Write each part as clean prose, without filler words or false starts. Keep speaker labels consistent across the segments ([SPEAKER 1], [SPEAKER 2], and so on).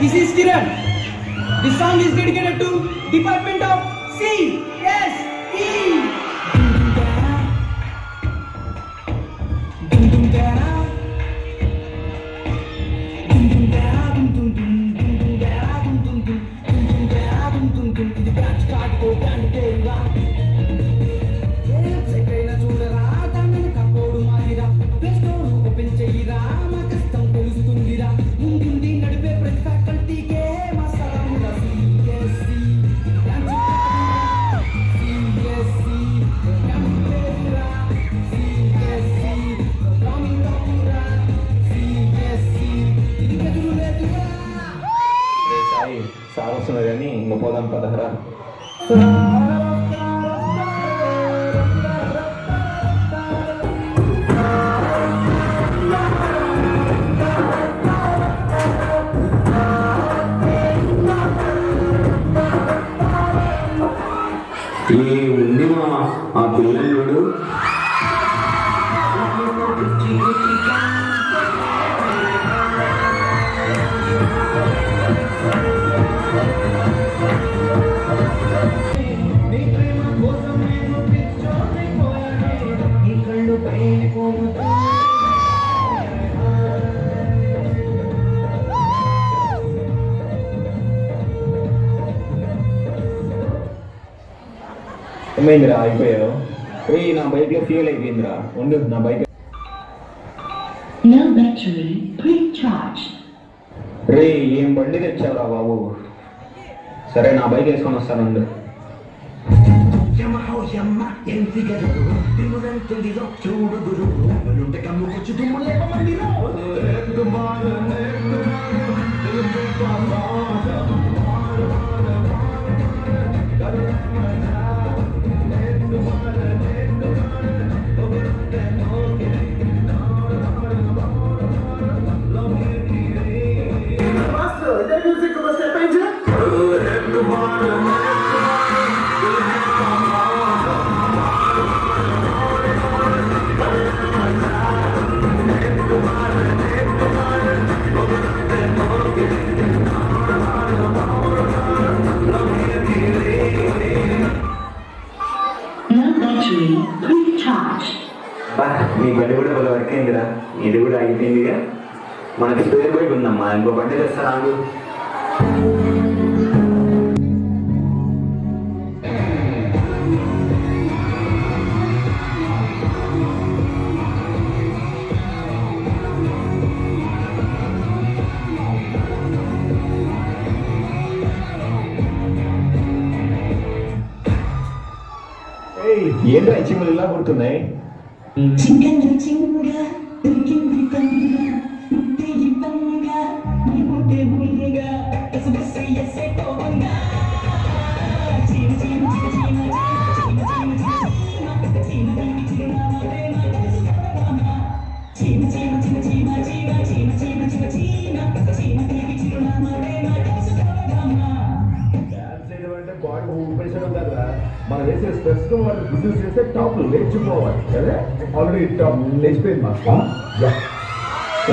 [SPEAKER 1] This is Kiran. This song is dedicated to Department of CSE.
[SPEAKER 2] Sir వస్తున్నారు కానీ ఇంకా పోదాం పదహరా.
[SPEAKER 3] ఉంది ఆ పిల్లలు
[SPEAKER 2] ఏమైందిరా అయిపోయావు? నా బైక్లో ఫ్యూల్ అయిపోయిందిరా. ఉండు నా బైక్. రే ఏం బండి తెచ్చావురా బాబు? సరే నా బైక్ వేసుకొని వస్తానండు. నీ బండి కూడా వాళ్ళ వర్క్ అయిందిరా. ఇది కూడా అయిపోయిందిగా. మనకి స్పేర్ బైక్ ఉందమ్మా, ఇంకో బండి తెస్తారా? ఏంటో చిమ్మలు ఇలా పుడుతున్నాయి.
[SPEAKER 4] బాడీ ఊపిసడం కదా, మనం వేసే స్ట్రెస్ వాళ్ళు బిజినెస్ చేస్తే టాప్ లేచిపోవాలి కదా. ఆల్రెడీ టాప్ లేచిపోయింది మాకు.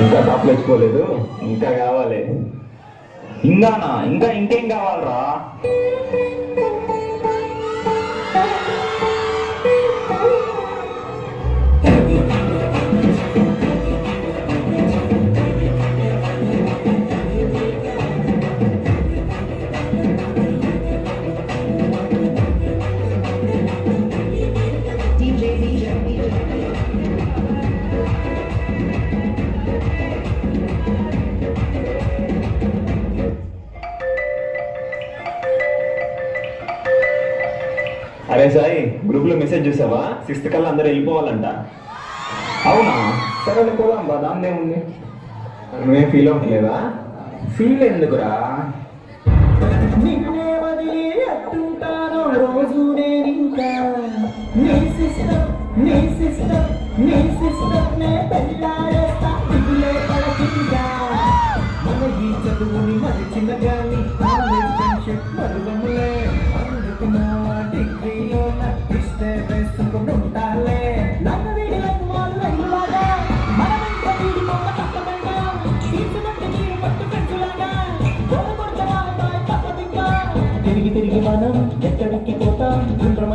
[SPEAKER 2] ఇంకా టాప్ లేచిపోలేదు, ఇంకా కావాలి. ఇంకానా? ఇంకేం కావాలరా? అరే సాయి, గ్రూప్ లో మెసేజ్ చూసావా? 6th కల్లా అందరూ వెళ్ళిపోవాలంట. అవునా? సరే పోదాం బా, దాన్నే ఉంది. నువ్వేం ఫీల్ అవ్వట్లేదా? ఫీల్ ఎందుకురా?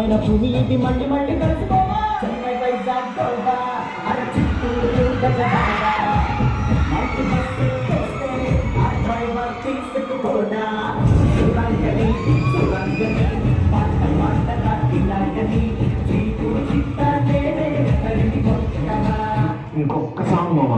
[SPEAKER 1] అందమైన భూమి ఇది మళ్ళీ మళ్ళీ కలుసుకోవా చెన్నై వైజాగ్ గోవా అర చిత్తూరు గజవాడ మల్టీ బస్సులు చేస్తే ఆ డ్రైవర్ తీసుకుపోనా సురంగని మాట మాటగా ఇలాగని చీపు చిత్తాలే తరిమి కొట్టగా
[SPEAKER 2] ఇంకొక సాంగ్ మామ